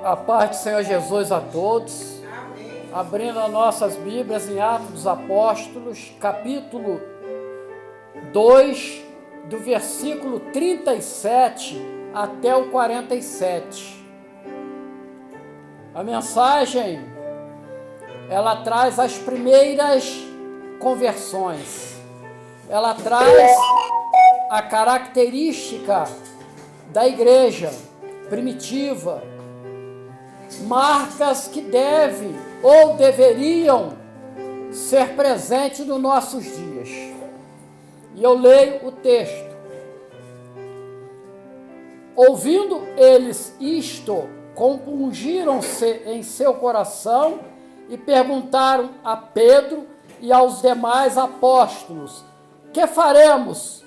A paz do Senhor Jesus a todos. Amém. Abrindo as nossas Bíblias em Atos dos Apóstolos, capítulo 2, do versículo 37 até o 47. A mensagem, ela traz as primeiras conversões. Ela traz a característica da igreja primitiva, marcas que devem ou deveriam ser presentes nos nossos dias. E eu leio o texto. Ouvindo eles isto, compungiram-se em seu coração e perguntaram a Pedro e aos demais apóstolos: que faremos,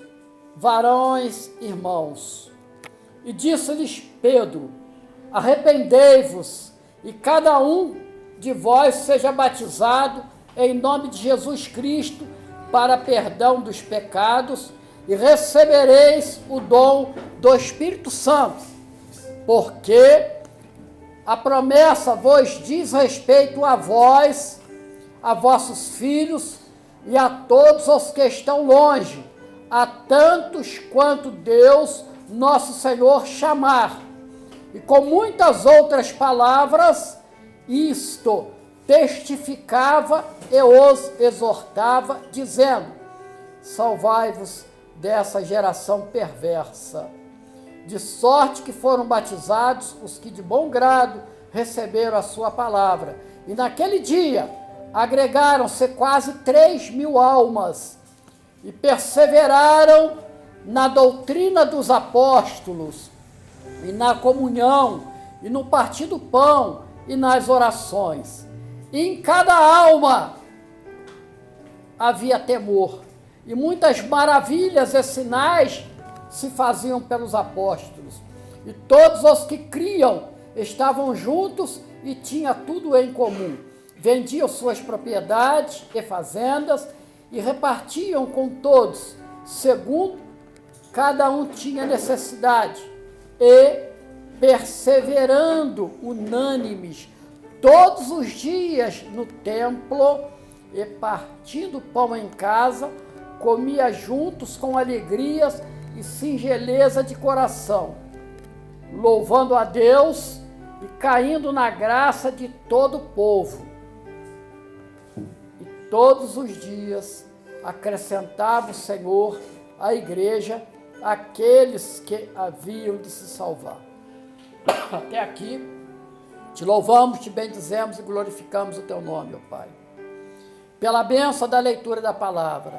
varões irmãos? E disse-lhes Pedro: arrependei-vos, e cada um de vós seja batizado em nome de Jesus Cristo para perdão dos pecados, e recebereis o dom do Espírito Santo, porque a promessa vos diz respeito a vós, a vossos filhos e a todos os que estão longe, a tantos quanto Deus, nosso Senhor, chamar. E com muitas outras palavras, isto testificava e os exortava, dizendo: salvai-vos dessa geração perversa. De sorte que foram batizados os que de bom grado receberam a sua palavra. E naquele dia agregaram-se quase 3.000 almas e perseveraram na doutrina dos apóstolos, e na comunhão, e no partir do pão, e nas orações. E em cada alma havia temor, e muitas maravilhas e sinais se faziam pelos apóstolos. E todos os que criam estavam juntos e tinham tudo em comum. Vendiam suas propriedades e fazendas e repartiam com todos, segundo cada um tinha necessidade. E perseverando unânimes todos os dias no templo e partindo pão em casa, comia juntos com alegrias e singeleza de coração, louvando a Deus e caindo na graça de todo o povo. E todos os dias acrescentava o Senhor à igreja aqueles que haviam de se salvar. Até aqui, te louvamos, te bendizemos e glorificamos o teu nome, ó Pai. Pela bênção da leitura da palavra,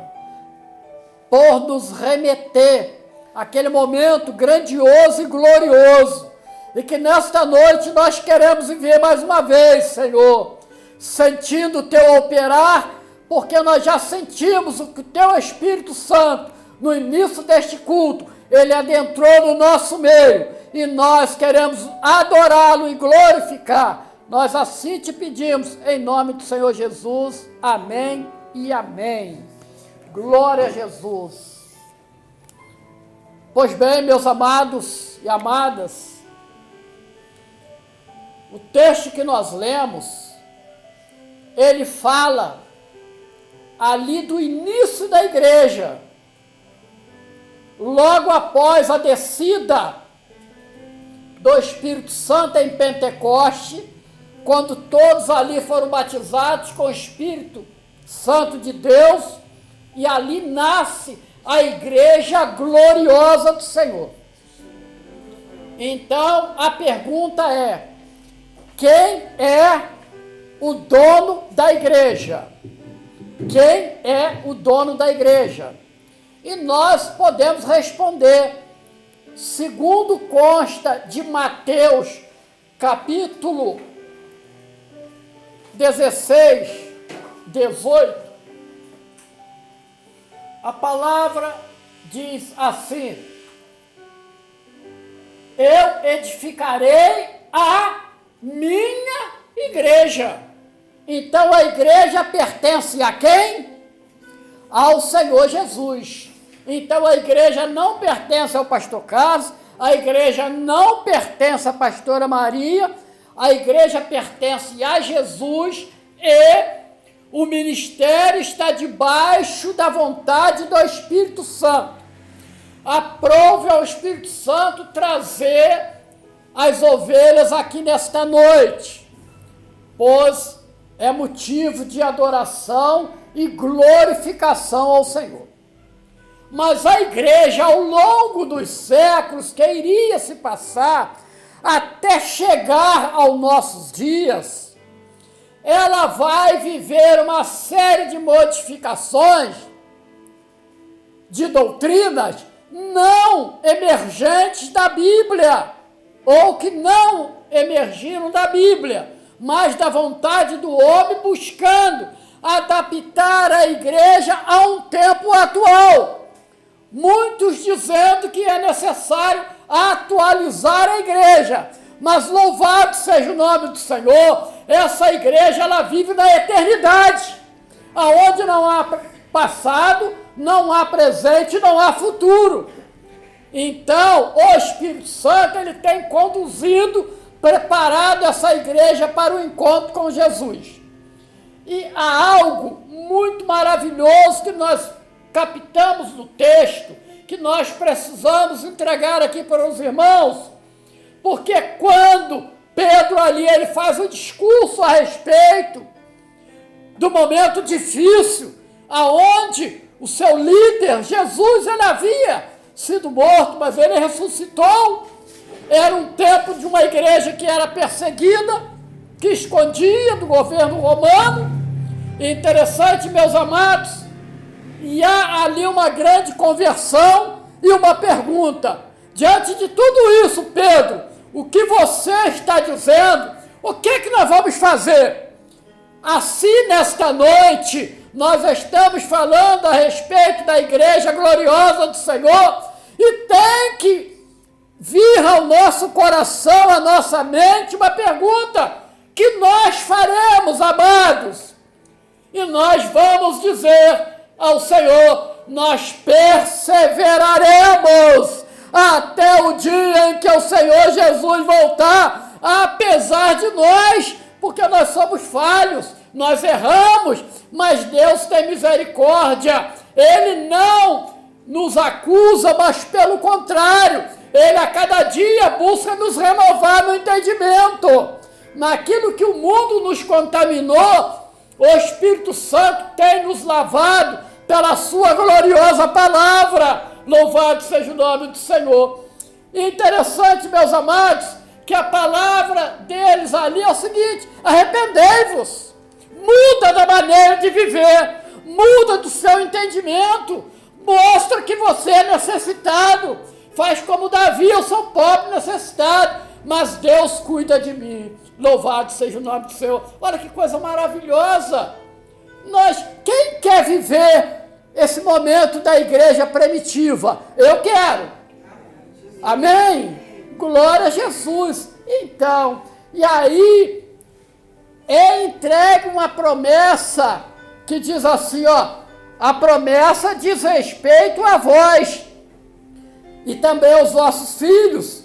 por nos remeter àquele momento grandioso e glorioso, e que nesta noite nós queremos viver mais uma vez, Senhor, sentindo o teu operar, porque nós já sentimos o que o teu Espírito Santo, no início deste culto, ele adentrou no nosso meio, e nós queremos adorá-lo e glorificar. Nós assim te pedimos, em nome do Senhor Jesus. Amém e amém. Glória a Jesus. Pois bem, meus amados e amadas, o texto que nós lemos, ele fala ali do início da igreja, logo após a descida do Espírito Santo em Pentecoste, quando todos ali foram batizados com o Espírito Santo de Deus, e ali nasce a igreja gloriosa do Senhor. Então, a pergunta é: quem é o dono da igreja? Quem é o dono da igreja? E nós podemos responder, segundo consta de Mateus, capítulo 16, 18, a palavra diz assim: eu edificarei a minha igreja. Então a igreja pertence a quem? Ao Senhor Jesus. Então a igreja não pertence ao pastor Carlos, a igreja não pertence à pastora Maria, a igreja pertence a Jesus e o ministério está debaixo da vontade do Espírito Santo. Aprove ao Espírito Santo trazer as ovelhas aqui nesta noite, pois é motivo de adoração e glorificação ao Senhor. Mas a igreja, ao longo dos séculos que iria se passar, até chegar aos nossos dias, ela vai viver uma série de modificações de doutrinas não emergentes da Bíblia, ou que não emergiram da Bíblia, mas da vontade do homem buscando adaptar a igreja a um tempo atual. Muitos dizendo que é necessário atualizar a igreja, mas louvado seja o nome do Senhor, essa igreja ela vive na eternidade, aonde não há passado, não há presente, não há futuro. Então, o Espírito Santo ele tem conduzido, preparado essa igreja para o encontro com Jesus. E há algo muito maravilhoso que nós captamos no texto, que nós precisamos entregar aqui para os irmãos, porque quando Pedro ali ele faz um discurso a respeito do momento difícil, aonde o seu líder, Jesus, ele havia sido morto, mas ele ressuscitou. Era um tempo de uma igreja que era perseguida, que escondia do governo romano. Interessante, meus amados, e há ali uma grande conversão e uma pergunta. Diante de tudo isso, Pedro, o que você está dizendo? O que nós vamos fazer? Assim, nesta noite, nós estamos falando a respeito da igreja gloriosa do Senhor e tem que vir ao nosso coração, à nossa mente, uma pergunta que nós faremos, amados. E nós vamos dizer ao Senhor, nós perseveraremos até o dia em que o Senhor Jesus voltar, apesar de nós, porque nós somos falhos, nós erramos, mas Deus tem misericórdia. Ele não nos acusa, mas pelo contrário, Ele a cada dia busca nos renovar no entendimento. Naquilo que o mundo nos contaminou, o Espírito Santo tem nos lavado pela sua gloriosa palavra. Louvado seja o nome do Senhor. Interessante, meus amados, que a palavra deles ali é o seguinte: arrependei-vos, muda da maneira de viver, muda do seu entendimento, mostra que você é necessitado, faz como Davi, eu sou pobre, necessitado, mas Deus cuida de mim. Louvado seja o nome do Senhor. Olha que coisa maravilhosa. Quem quer viver esse momento da igreja primitiva? Eu quero. Amém? Glória a Jesus. Então, e aí, ele entrega uma promessa que diz assim, ó, a promessa diz respeito a vós e também aos vossos filhos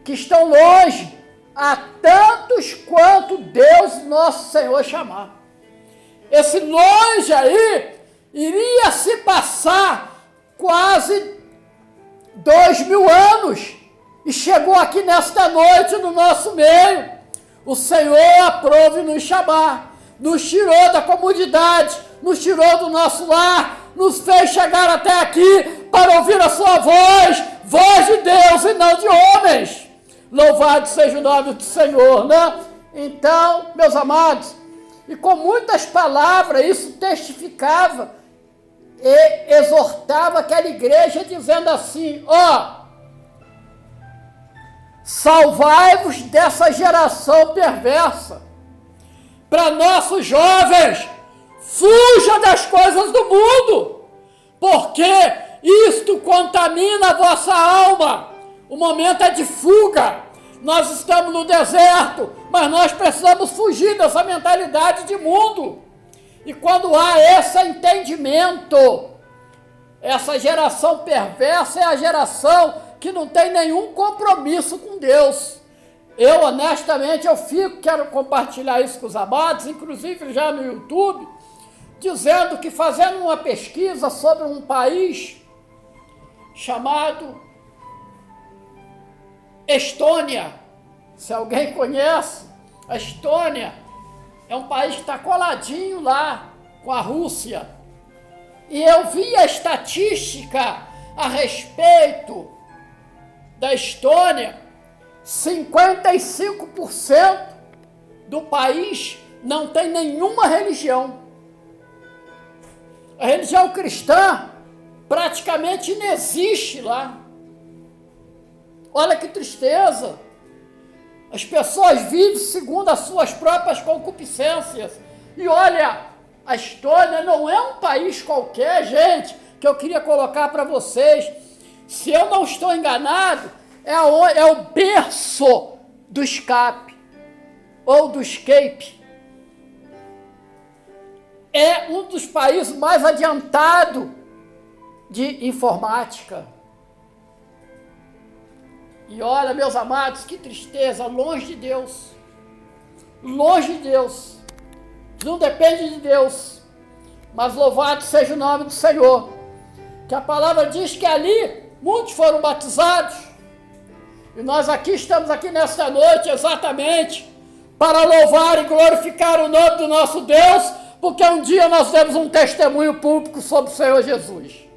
que estão longe, a tantos quanto Deus nosso Senhor chamar. Esse longe aí iria se passar quase 2000 anos e chegou aqui nesta noite no nosso meio. O Senhor aprove nos chamar, nos tirou da comodidade, nos tirou do nosso lar, nos fez chegar até aqui para ouvir a sua voz, voz de Deus e não de homens. Louvado seja o nome do Senhor, né? Então, meus amados, e com muitas palavras, isso testificava e exortava aquela igreja, dizendo assim, ó, salvai-vos dessa geração perversa. Para nossos jovens, fuja das coisas do mundo, porque isto contamina a vossa alma. O momento é de fuga. Nós estamos no deserto, mas nós precisamos fugir dessa mentalidade de mundo. E quando há esse entendimento, essa geração perversa é a geração que não tem nenhum compromisso com Deus. Eu, honestamente, quero compartilhar isso com os amados, inclusive já no YouTube, dizendo que fazendo uma pesquisa sobre um país chamado Estônia, se alguém conhece, a Estônia é um país que está coladinho lá com a Rússia. E eu vi a estatística a respeito da Estônia, 55% do país não tem nenhuma religião. A religião cristã praticamente não existe lá. Olha que tristeza. As pessoas vivem segundo as suas próprias concupiscências. E olha, a Estônia não é um país qualquer, gente, que eu queria colocar para vocês. Se eu não estou enganado, é o berço do escape, ou do escape. É um dos países mais adiantados de informática. E olha, meus amados, que tristeza, longe de Deus. Longe de Deus. Não depende de Deus. Mas louvado seja o nome do Senhor. Que a palavra diz que ali muitos foram batizados. E nós estamos aqui nesta noite exatamente para louvar e glorificar o nome do nosso Deus, porque um dia nós temos um testemunho público sobre o Senhor Jesus.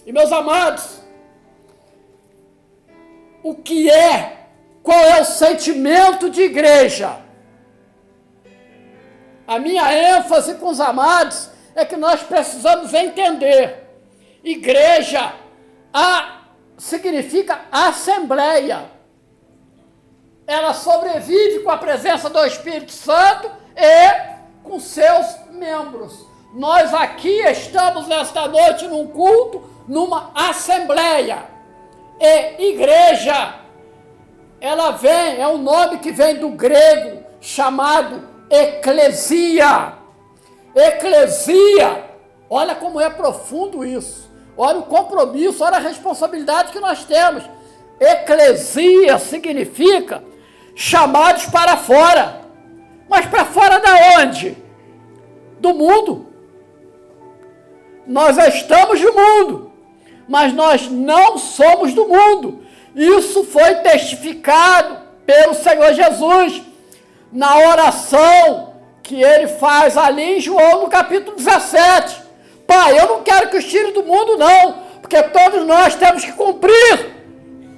E meus amados, qual é o sentimento de igreja? A minha ênfase com os amados é que nós precisamos entender. Igreja significa assembleia. Ela sobrevive com a presença do Espírito Santo e com seus membros. Nós aqui estamos nesta noite num culto, numa assembleia. E igreja, ela é um nome que vem do grego chamado eclesia. Eclesia, olha como é profundo isso. Olha o compromisso, olha a responsabilidade que nós temos. Eclesia significa chamados para fora. Mas para fora da onde? Do mundo. Nós estamos no mundo, mas nós não somos do mundo. Isso foi testificado pelo Senhor Jesus na oração que ele faz ali em João no capítulo 17. Pai, eu não quero que os tire do mundo não, porque todos nós temos que cumprir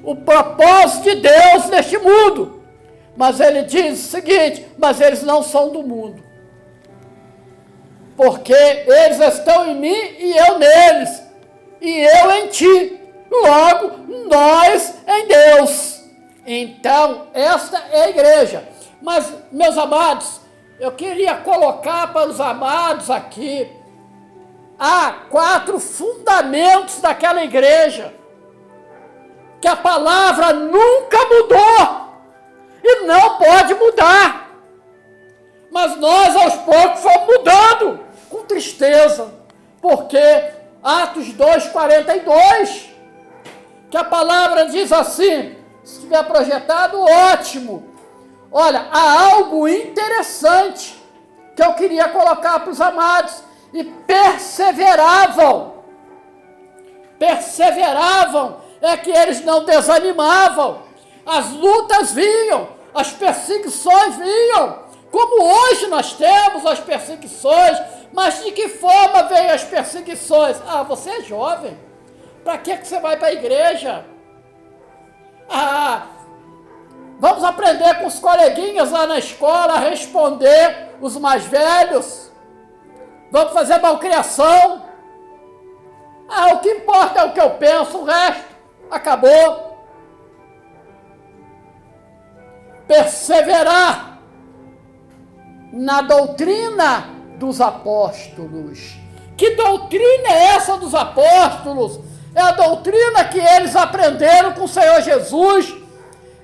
o propósito de Deus neste mundo. Mas ele diz o seguinte, mas eles não são do mundo, porque eles estão em mim e eu neles, e eu em ti, logo nós em Deus. Então esta é a igreja. Mas, meus amados, eu queria colocar para os amados aqui, há 4 fundamentos daquela igreja, que a palavra nunca mudou, e não pode mudar. Mas nós, aos poucos, fomos mudando, com tristeza, porque Atos 2,42, que a palavra diz assim, se estiver projetado, ótimo. Olha, há algo interessante que eu queria colocar para os amados, e perseveravam é que eles não desanimavam, as lutas vinham, as perseguições vinham, como hoje nós temos as perseguições, mas de que forma vêm as perseguições? Ah, você é jovem, para que você vai para a igreja? Vamos aprender com os coleguinhas lá na escola a responder os mais velhos, vamos fazer malcriação, o que importa é o que eu penso, o resto acabou. Perseverar na doutrina dos apóstolos. Que doutrina é essa dos apóstolos? É a doutrina que eles aprenderam com o Senhor Jesus.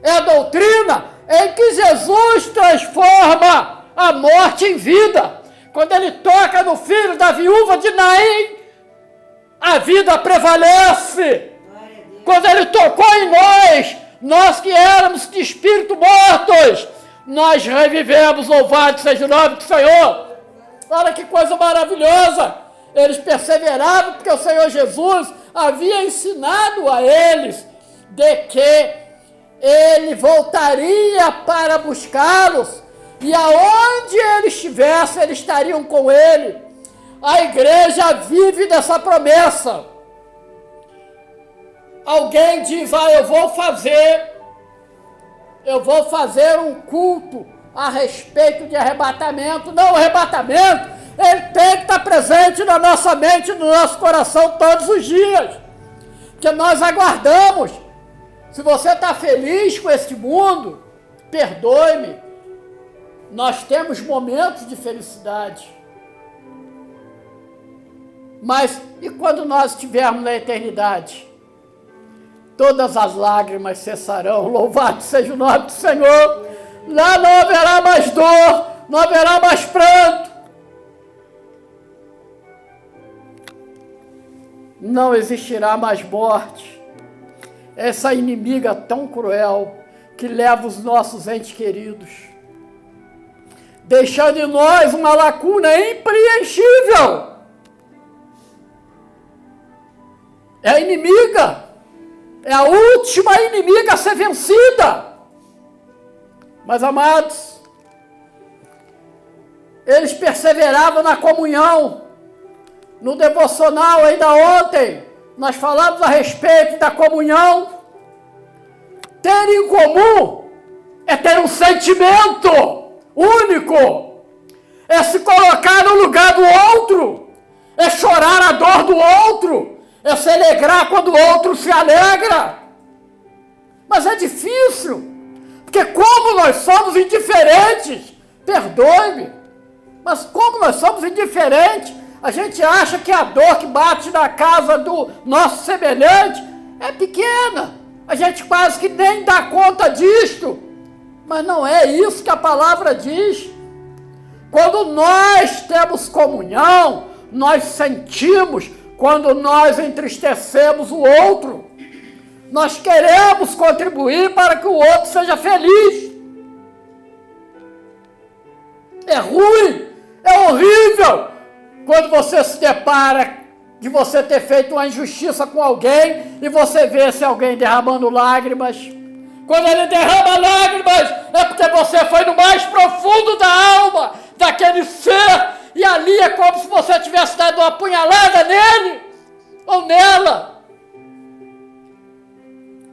É a doutrina em que Jesus transforma a morte em vida. Quando ele toca no filho da viúva de Naim, a vida prevalece. Quando ele tocou em nós que éramos de espírito mortos, nós revivemos, louvado seja o nome do Senhor. Olha que coisa maravilhosa. Eles perseveravam porque o Senhor Jesus havia ensinado a eles de que Ele voltaria para buscá-los e aonde Ele estivesse, eles estariam com Ele. A igreja vive dessa promessa. Alguém diz, eu vou fazer um culto a respeito de arrebatamento. Não, o arrebatamento, ele tem que estar presente na nossa mente, no nosso coração todos os dias. Porque nós aguardamos. Se você está feliz com este mundo, perdoe-me, nós temos momentos de felicidade. Mas e quando nós estivermos na eternidade? Todas as lágrimas cessarão, louvado seja o nome do Senhor. Lá não haverá mais dor, não haverá mais pranto. Não existirá mais morte. Essa inimiga tão cruel que leva os nossos entes queridos, deixando em nós uma lacuna impreenchível. É a inimiga, é a última inimiga a ser vencida. Mas, amados, eles perseveravam na comunhão. No devocional, ainda ontem, nós falamos a respeito da comunhão. Ter em comum é ter um sentimento único, é se colocar no lugar do outro, é chorar a dor do outro, é se alegrar quando o outro se alegra. Mas é difícil, porque como nós somos indiferentes, perdoe-me, mas como nós somos indiferentes, a gente acha que a dor que bate na casa do nosso semelhante é pequena, a gente quase que nem dá conta disto, mas não é isso que a palavra diz. Quando nós temos comunhão, nós sentimos. Quando nós entristecemos o outro, nós queremos contribuir para que o outro seja feliz. É ruim, é horrível, quando você se depara de você ter feito uma injustiça com alguém e você vê esse alguém derramando lágrimas. Quando ele derrama lágrimas, é porque você foi no mais profundo da alma daquele ser. E ali é como se você tivesse dado uma punhalada nele ou nela.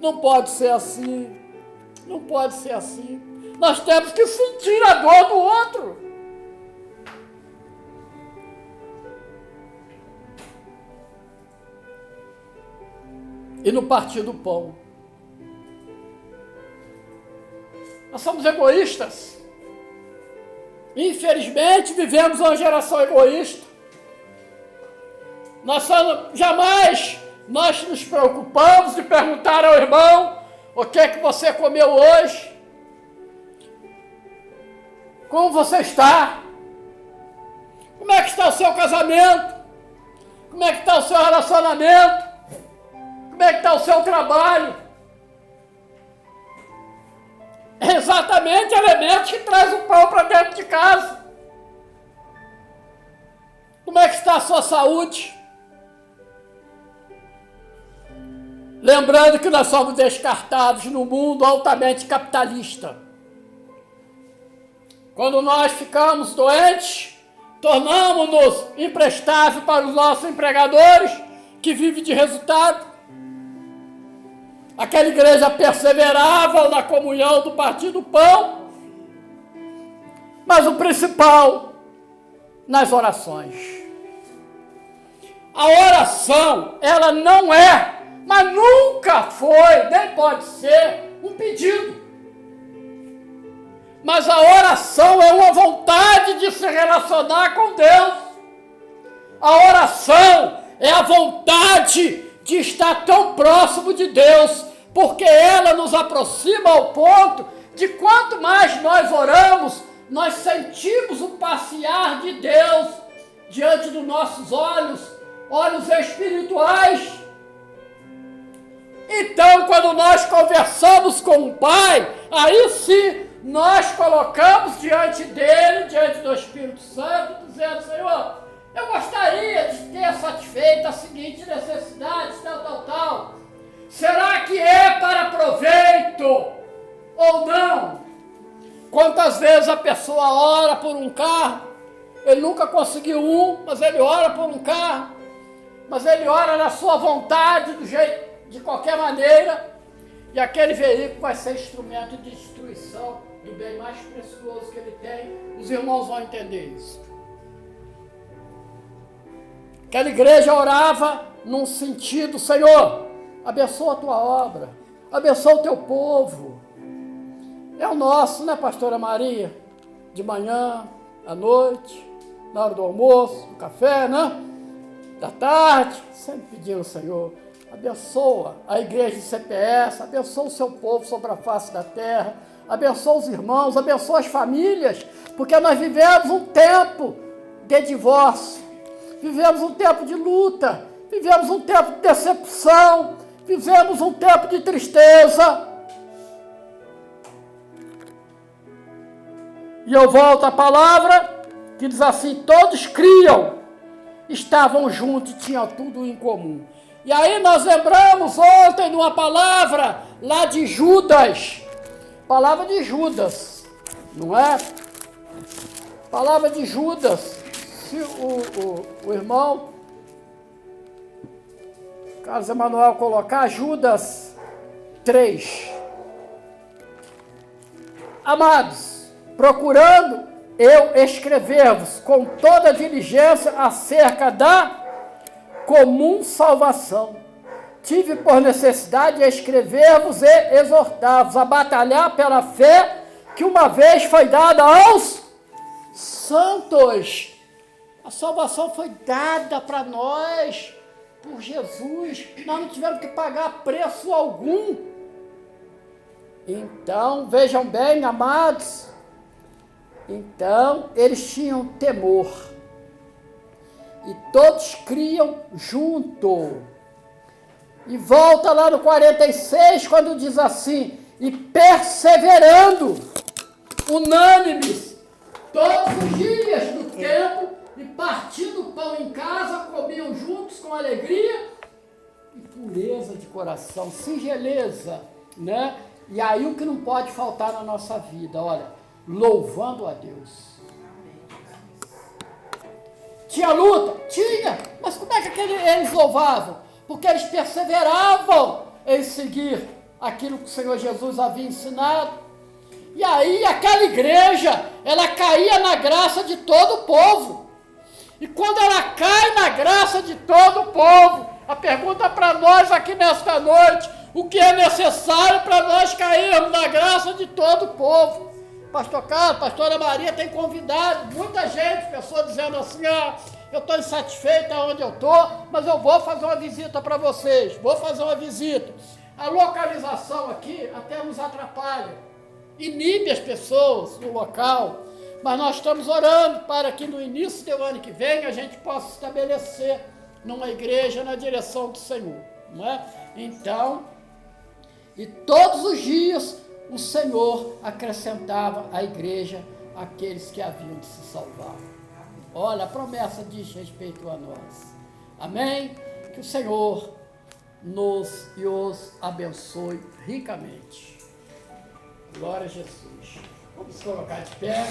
Não pode ser assim. Não pode ser assim. Nós temos que sentir a dor do outro. E no partir do pão. Nós somos egoístas. Infelizmente, vivemos uma geração egoísta. Jamais nós nos preocupamos de perguntar ao irmão o que é que você comeu hoje, como você está, como é que está o seu casamento, como é que está o seu relacionamento, como é que está o seu trabalho. É exatamente elementos que traz o pão para dentro de casa. Como é que está a sua saúde? Lembrando que nós somos descartados num mundo altamente capitalista. Quando nós ficamos doentes, tornamos-nos imprestáveis para os nossos empregadores, que vivem de resultado. Aquela igreja perseverava na comunhão do partir do pão, mas o principal, nas orações. A oração, ela não é, mas nunca foi, nem pode ser, um pedido. Mas a oração é uma vontade de se relacionar com Deus. A oração é a vontade de estar tão próximo de Deus, porque ela nos aproxima ao ponto de quanto mais nós oramos, nós sentimos o passear de Deus diante dos nossos olhos, olhos espirituais. Então, quando nós conversamos com o Pai, aí sim nós colocamos diante dele, diante do Espírito Santo, dizendo, Senhor, eu gostaria de ter satisfeito a seguinte necessidade, tal. Será que é para proveito ou não? Quantas vezes a pessoa ora por um carro, ele nunca conseguiu um, mas ele ora por um carro, mas ele ora na sua vontade, do jeito, de qualquer maneira, e aquele veículo vai ser instrumento de destruição do bem mais precioso que ele tem. Os irmãos vão entender isso. Aquela igreja orava num sentido, Senhor, abençoa a tua obra, abençoa o teu povo. É o nosso, né, pastora Maria? De manhã, à noite, na hora do almoço, do café, né? Da tarde, sempre pedindo ao Senhor, abençoa a igreja de CPS, abençoa o seu povo sobre a face da terra, abençoa os irmãos, abençoa as famílias, porque nós vivemos um tempo de divórcio, vivemos um tempo de luta, vivemos um tempo de decepção, vivemos um tempo de tristeza. E eu volto à palavra que diz assim, todos criam, estavam juntos e tinham tudo em comum. E aí nós lembramos ontem de uma palavra lá de Judas, palavra de Judas, não é? Palavra de Judas, se o irmão Carlos Emanuel colocar, Judas 3. Amados, procurando eu escrever-vos com toda diligência acerca da comum salvação. Tive por necessidade de escrever-vos e exortar-vos a batalhar pela fé que uma vez foi dada aos santos. A salvação foi dada para nós por Jesus. Nós não tivemos que pagar preço algum. Então, vejam bem, amados, então eles tinham temor. E todos criam junto. E volta lá no 46, quando diz assim, e perseverando, unânimes, todos os dias do tempo, e partindo o pão em casa, comiam juntos com alegria e pureza de coração, singeleza, né? E aí o que não pode faltar na nossa vida, olha, louvando a Deus. Tinha luta? Tinha, mas como é que eles louvavam? Porque eles perseveravam em seguir aquilo que o Senhor Jesus havia ensinado. E aí aquela igreja, ela caía na graça de todo o povo. E quando ela cai na graça de todo o povo, a pergunta para nós aqui nesta noite, o que é necessário para nós cairmos na graça de todo o povo? Pastor Carlos, pastora Maria tem convidado muita gente, pessoas dizendo assim, eu estou insatisfeita onde eu estou, mas eu vou fazer uma visita para vocês, vou fazer uma visita. A localização aqui até nos atrapalha, inibe as pessoas no local, mas nós estamos orando para que no início do ano que vem a gente possa estabelecer numa igreja na direção do Senhor, não é? Então, e todos os dias o Senhor acrescentava à igreja aqueles que haviam de se salvar. Olha, a promessa diz respeito a nós. Amém? Que o Senhor nos e os abençoe ricamente. Glória a Jesus. Vamos colocar de pé.